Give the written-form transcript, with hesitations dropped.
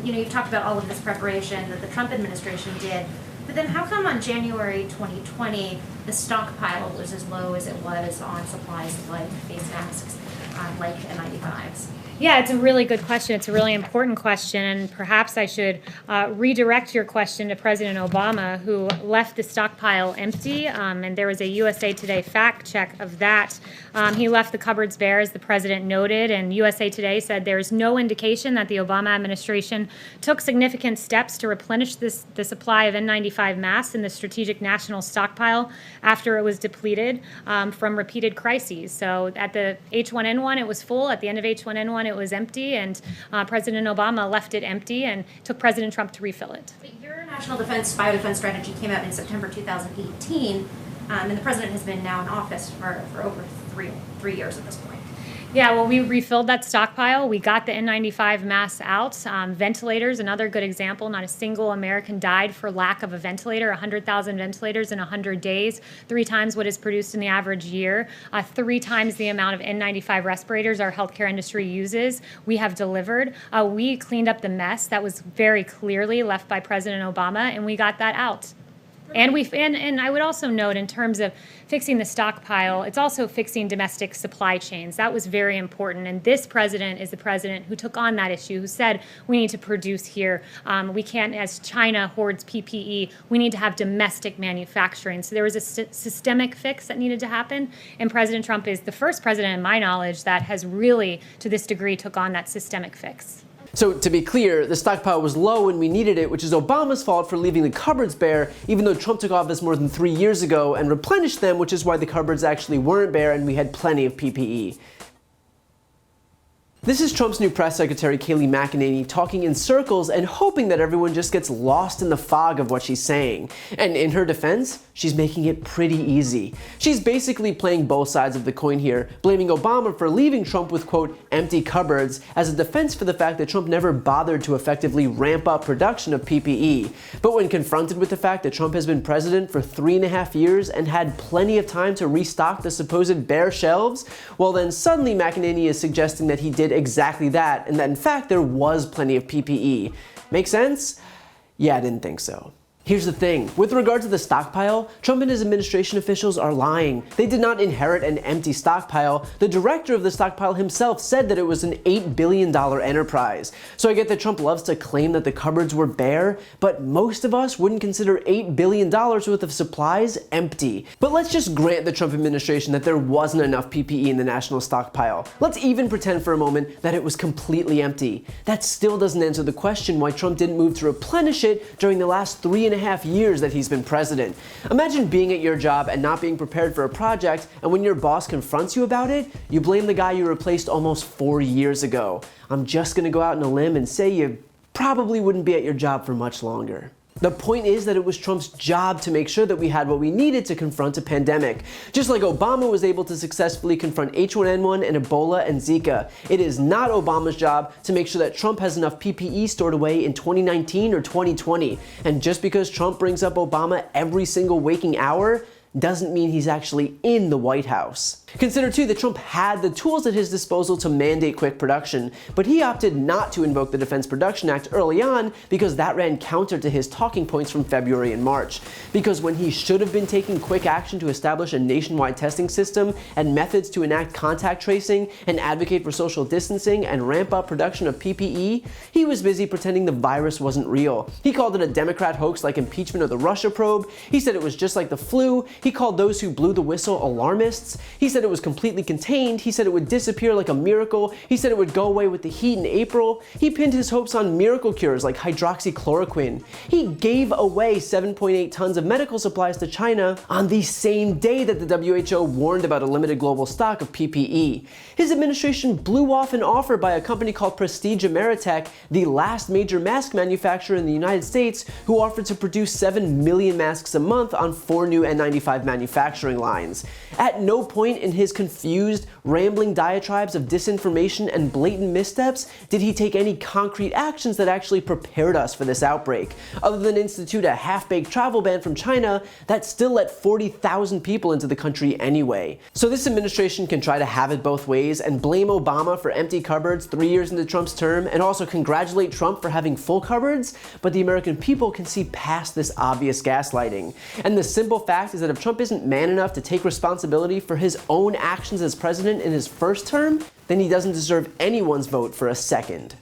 You've talked about all of this preparation that the Trump administration did, but then how come on January 2020 the stockpile was as low as it was on supplies like face masks, like N95s? Yeah, it's a really good question. It's a really important question, and perhaps I should redirect your question to President Obama, who left the stockpile empty, and there was a USA Today fact check of that. He left the cupboards bare, as the president noted, and USA Today said there is no indication that the Obama administration took significant steps to replenish the supply of N95 masks in the strategic national stockpile after it was depleted from repeated crises. So at the H1N1, it was full. At the end of H1N1, it was empty, and President Obama left it empty and took President Trump to refill it. But your national biodefense strategy came out in September 2018, and the president has been now in office for over three years at this point. Yeah, well, we refilled that stockpile. We got the N95 masks out. Ventilators, another good example. Not a single American died for lack of a ventilator. 100,000 ventilators in 100 days, 3 times what is produced in the average year, 3 times the amount of N95 respirators our healthcare industry uses. We have delivered. We cleaned up the mess that was very clearly left by President Obama, and we got that out. And I would also note, in terms of fixing the stockpile, it's also fixing domestic supply chains. That was very important. And this president is the president who took on that issue, who said we need to produce here. We can't, as China hoards PPE, we need to have domestic manufacturing. So there was a systemic fix that needed to happen. And President Trump is the first president, in my knowledge, that has really, to this degree, took on that systemic fix. So to be clear, the stockpile was low when we needed it, which is Obama's fault for leaving the cupboards bare, even though Trump took office more than 3 years ago and replenished them, which is why the cupboards actually weren't bare and we had plenty of PPE. This is Trump's new press secretary, Kayleigh McEnany, talking in circles and hoping that everyone just gets lost in the fog of what she's saying. And in her defense, she's making it pretty easy. She's basically playing both sides of the coin here, blaming Obama for leaving Trump with, quote, empty cupboards as a defense for the fact that Trump never bothered to effectively ramp up production of PPE. But when confronted with the fact that Trump has been president for 3.5 years and had plenty of time to restock the supposed bare shelves, well then suddenly McEnany is suggesting that he did exactly that, and that in fact there was plenty of PPE. Make sense? Yeah, I didn't think so. Here's the thing. With regard to the stockpile, Trump and his administration officials are lying. They did not inherit an empty stockpile. The director of the stockpile himself said that it was an $8 billion enterprise. So I get that Trump loves to claim that the cupboards were bare, but most of us wouldn't consider $8 billion worth of supplies empty. But let's just grant the Trump administration that there wasn't enough PPE in the national stockpile. Let's even pretend for a moment that it was completely empty. That still doesn't answer the question why Trump didn't move to replenish it during the last 3.5 years that he's been president. Imagine being at your job and not being prepared for a project, and when your boss confronts you about it, you blame the guy you replaced almost 4 years ago. I'm just gonna go out on a limb and say you probably wouldn't be at your job for much longer. The point is that it was Trump's job to make sure that we had what we needed to confront a pandemic. Just like Obama was able to successfully confront H1N1 and Ebola and Zika, it is not Obama's job to make sure that Trump has enough PPE stored away in 2019 or 2020. And just because Trump brings up Obama every single waking hour, doesn't mean he's actually in the White House. Consider too that Trump had the tools at his disposal to mandate quick production, but he opted not to invoke the Defense Production Act early on because that ran counter to his talking points from February and March. Because when he should have been taking quick action to establish a nationwide testing system and methods to enact contact tracing and advocate for social distancing and ramp up production of PPE, he was busy pretending the virus wasn't real. He called it a Democrat hoax like impeachment of the Russia probe. He said it was just like the flu. He called those who blew the whistle alarmists. He said it was completely contained. He said it would disappear like a miracle. He said it would go away with the heat in April. He pinned his hopes on miracle cures like hydroxychloroquine. He gave away 7.8 tons of medical supplies to China on the same day that the WHO warned about a limited global stock of PPE. His administration blew off an offer by a company called Prestige Ameritech, the last major mask manufacturer in the United States, who offered to produce 7 million masks a month on 4 new N95 N95 manufacturing lines. At no point in his confused, rambling diatribes of disinformation and blatant missteps did he take any concrete actions that actually prepared us for this outbreak, other than institute a half-baked travel ban from China that still let 40,000 people into the country anyway. So this administration can try to have it both ways and blame Obama for empty cupboards 3 years into Trump's term and also congratulate Trump for having full cupboards, but the American people can see past this obvious gaslighting. And the simple fact is that if Trump isn't man enough to take responsibility for his own actions as president in his first term, then he doesn't deserve anyone's vote for a second.